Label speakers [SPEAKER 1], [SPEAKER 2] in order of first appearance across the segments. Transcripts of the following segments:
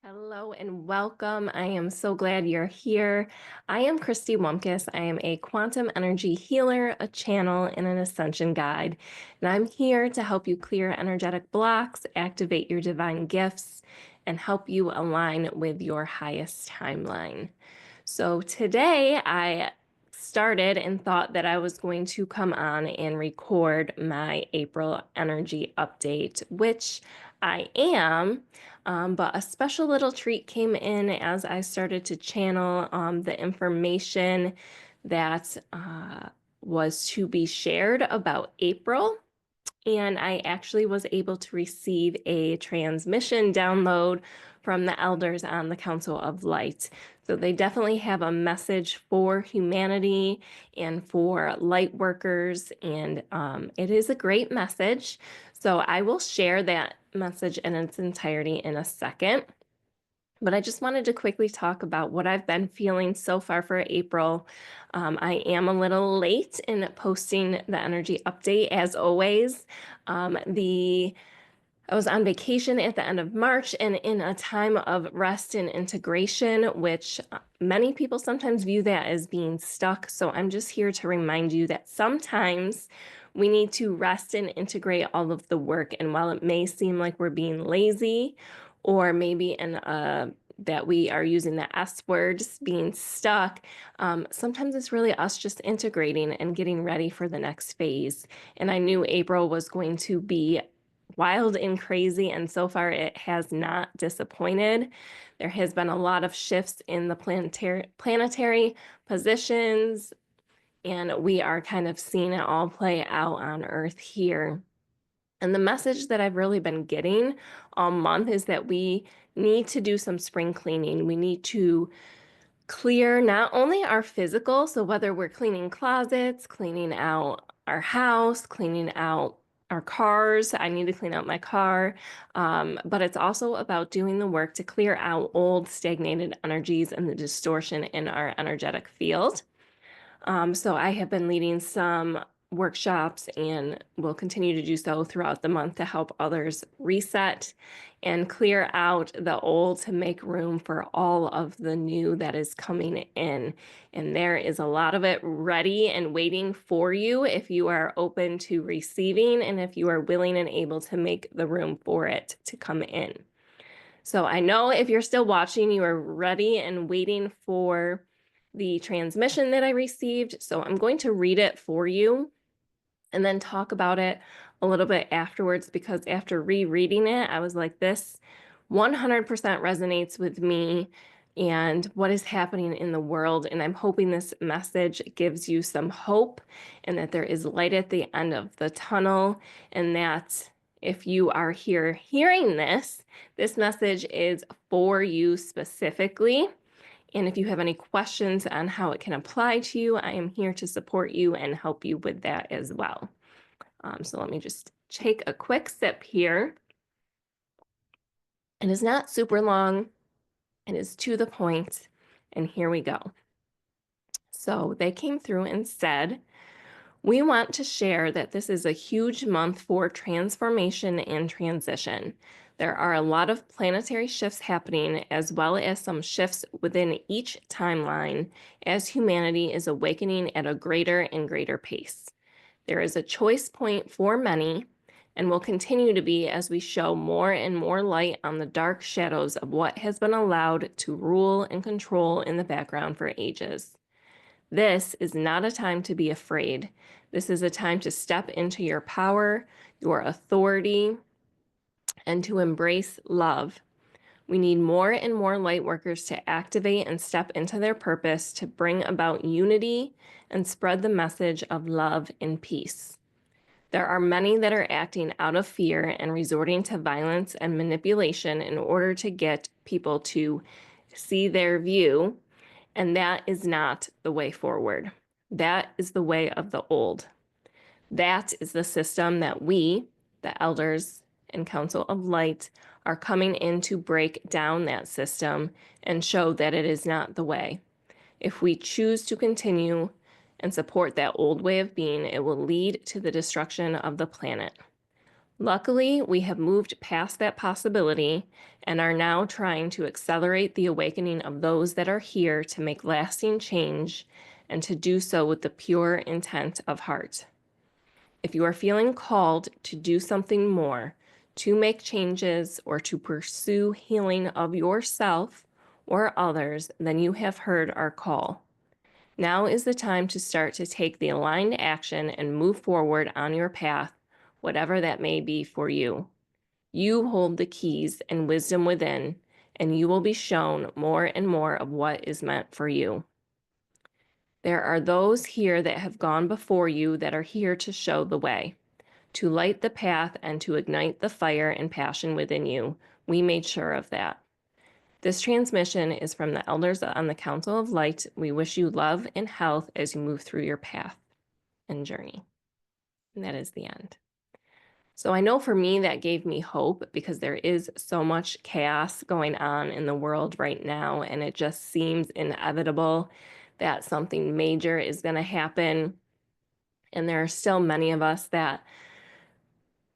[SPEAKER 1] Hello and welcome. I am so glad you're here. I am Christy Wumpkus. I am a quantum energy healer, a channel, and an ascension guide. And I'm here to help you clear energetic blocks, activate your divine gifts, and help you align with your highest timeline. So today I started and thought that I was going to come on and record my April energy update, which I am. But a special little treat came in as I started to channel the information that was to be shared about April. And I actually was able to receive a transmission download from the elders on the Council of Light. So they definitely have a message for humanity and for light workers, and it is a great message. So I will share that message in its entirety in a second. But I just wanted to quickly talk about what I've been feeling so far for April. I am a little late in posting the energy update, as always. I was on vacation at the end of March and in a time of rest and integration, which many people sometimes view that as being stuck. So I'm just here to remind you that sometimes we need to rest and integrate all of the work. And while it may seem like we're being lazy, or maybe that we are using the S word, just being stuck, sometimes it's really us just integrating and getting ready for the next phase. And I knew April was going to be wild and crazy, and so far it has not disappointed. There has been a lot of shifts in the planetary positions, and we are kind of seeing it all play out on Earth here. And the message that I've really been getting all month is that we need to do some spring cleaning. We need to clear not only our physical, so whether we're cleaning closets, cleaning out our house, cleaning out our cars. I need to clean out my car, but it's also about doing the work to clear out old stagnated energies and the distortion in our energetic field. So I have been leading some workshops and will continue to do so throughout the month to help others reset and clear out the old to make room for all of the new that is coming in. And there is a lot of it ready and waiting for you if you are open to receiving and if you are willing and able to make the room for it to come in. So I know if you're still watching, you are ready and waiting for the transmission that I received. So I'm going to read it for you and then talk about it a little bit afterwards, because after rereading it, I was like, this 100% resonates with me and what is happening in the world. And I'm hoping this message gives you some hope and that there is light at the end of the tunnel, and that if you are here hearing this message is for you specifically. And if you have any questions on how it can apply to you, I am here to support you and help you with that as well. So let me just take a quick sip here. It is not super long. It is to the point. And here we go. So they came through and said, we want to share that this is a huge month for transformation and transition. There are a lot of planetary shifts happening, as well as some shifts within each timeline as humanity is awakening at a greater and greater pace. There is a choice point for many and will continue to be as we show more and more light on the dark shadows of what has been allowed to rule and control in the background for ages. This is not a time to be afraid. This is a time to step into your power, your authority, and to embrace love. We need more and more light workers to activate and step into their purpose to bring about unity and spread the message of love and peace. There are many that are acting out of fear and resorting to violence and manipulation in order to get people to see their view, and that is not the way forward. That is the way of the old. That is the system that we, the elders and Council of Light, are coming in to break down that system and show that it is not the way. If we choose to continue and support that old way of being, it will lead to the destruction of the planet. Luckily, we have moved past that possibility and are now trying to accelerate the awakening of those that are here to make lasting change and to do so with the pure intent of heart. If you are feeling called to do something more, to make changes, or to pursue healing of yourself or others, then you have heard our call. Now is the time to start to take the aligned action and move forward on your path, whatever that may be for you. You hold the keys and wisdom within, and you will be shown more and more of what is meant for you. There are those here that have gone before you that are here to show the way, to light the path, and to ignite the fire and passion within you. We made sure of that. This transmission is from the elders on the Council of Light. We wish you love and health as you move through your path and journey. And that is the end. So I know for me that gave me hope, because there is so much chaos going on in the world right now, and it just seems inevitable that something major is going to happen. And there are still many of us that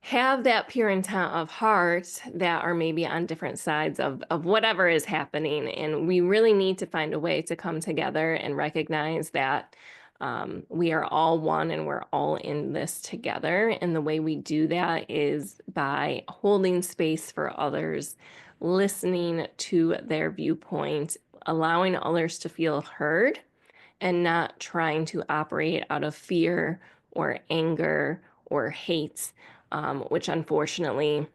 [SPEAKER 1] have that pure intent of heart that are maybe on different sides of whatever is happening. And we really need to find a way to come together and recognize that we are all one and we're all in this together. And the way we do that is by holding space for others, listening to their viewpoint, allowing others to feel heard, and not trying to operate out of fear or anger or hate, which unfortunately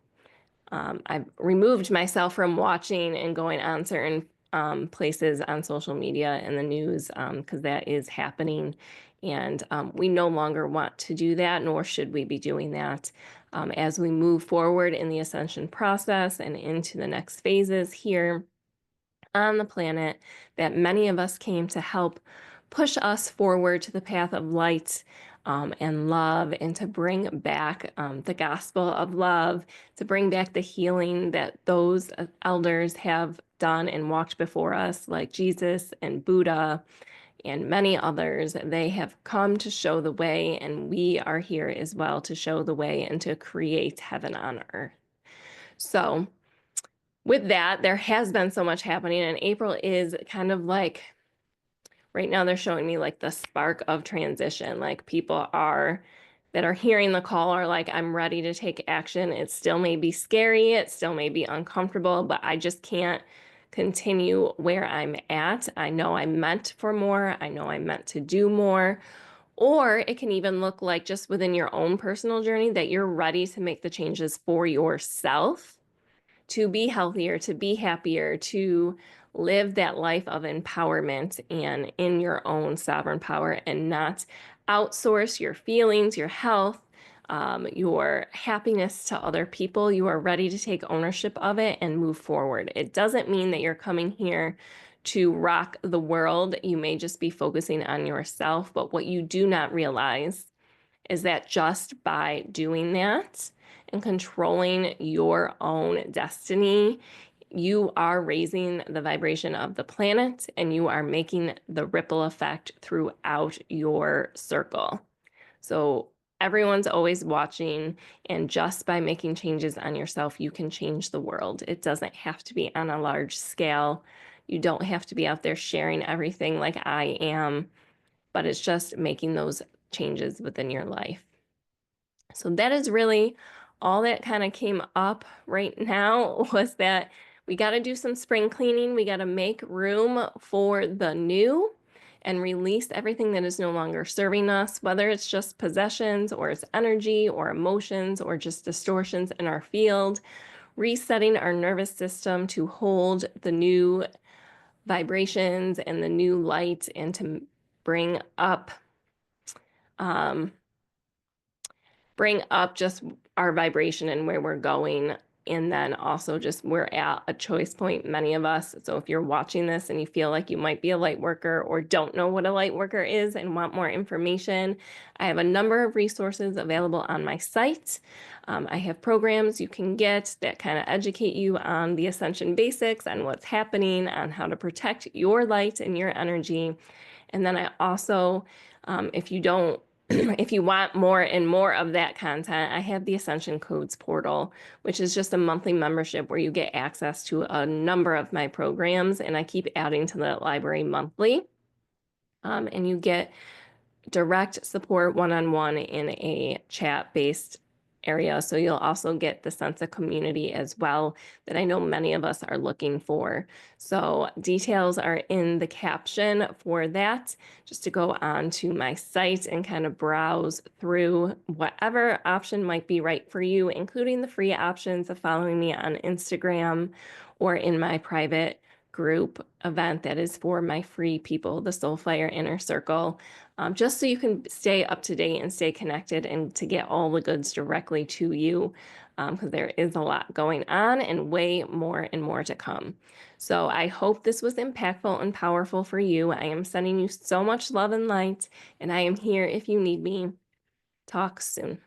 [SPEAKER 1] I've removed myself from watching and going on certain places on social media and the news, because that is happening. And we no longer want to do that, nor should we be doing that. As we move forward in the ascension process and into the next phases here on the planet, that many of us came to help push us forward to the path of light, and love, and to bring back the gospel of love, to bring back the healing that those elders have done and walked before us, like Jesus and Buddha and many others. They have come to show the way, and we are here as well to show the way and to create heaven on earth. So with that, there has been so much happening, and April is kind of like, right now they're showing me like the spark of transition. Like people that are hearing the call are like, I'm ready to take action. It still may be scary, it still may be uncomfortable, but I just can't continue where I'm at. I know I'm meant for more. I know I'm meant to do more. Or it can even look like, just within your own personal journey, that you're ready to make the changes for yourself to be healthier, to be happier, to live that life of empowerment and in your own sovereign power, and not outsource your feelings, your health, your happiness to other people. You are ready to take ownership of it and move forward. It doesn't mean that you're coming here to rock the world. You may just be focusing on yourself, but what you do not realize is that just by doing that and controlling your own destiny, you are raising the vibration of the planet, and you are making the ripple effect throughout your circle. So everyone's always watching, and just by making changes on yourself, you can change the world. It doesn't have to be on a large scale. You don't have to be out there sharing everything like I am, but it's just making those changes within your life. So that is really all that kind of came up right now, was that we got to do some spring cleaning. We got to make room for the new and release everything that is no longer serving us, whether it's just possessions or it's energy or emotions or just distortions in our field, resetting our nervous system to hold the new vibrations and the new light, and to bring up um, just our vibration and where we're going. And then also just, we're at a choice point, many of us. So if you're watching this and you feel like you might be a light worker or don't know what a light worker is and want more information, I have a number of resources available on my site. I have programs you can get that kind of educate you on the ascension basics, on what's happening, on how to protect your light and your energy. And then I also, if you don't If you want more and more of that content, I have the Ascension Codes portal, which is just a monthly membership where you get access to a number of my programs, and I keep adding to the library monthly. And you get direct support one-on-one in a chat-based area. So you'll also get the sense of community as well that I know many of us are looking for. So details are in the caption for that, just to go on to my site and kind of browse through whatever option might be right for you, including the free options of following me on Instagram or in my private group event that is for my free people, the Soulfire Inner Circle, just so you can stay up to date and stay connected and to get all the goods directly to you, because there is a lot going on and way more and more to come. So I hope this was impactful and powerful for you. I am sending you so much love and light, and I am here if you need me. Talk soon.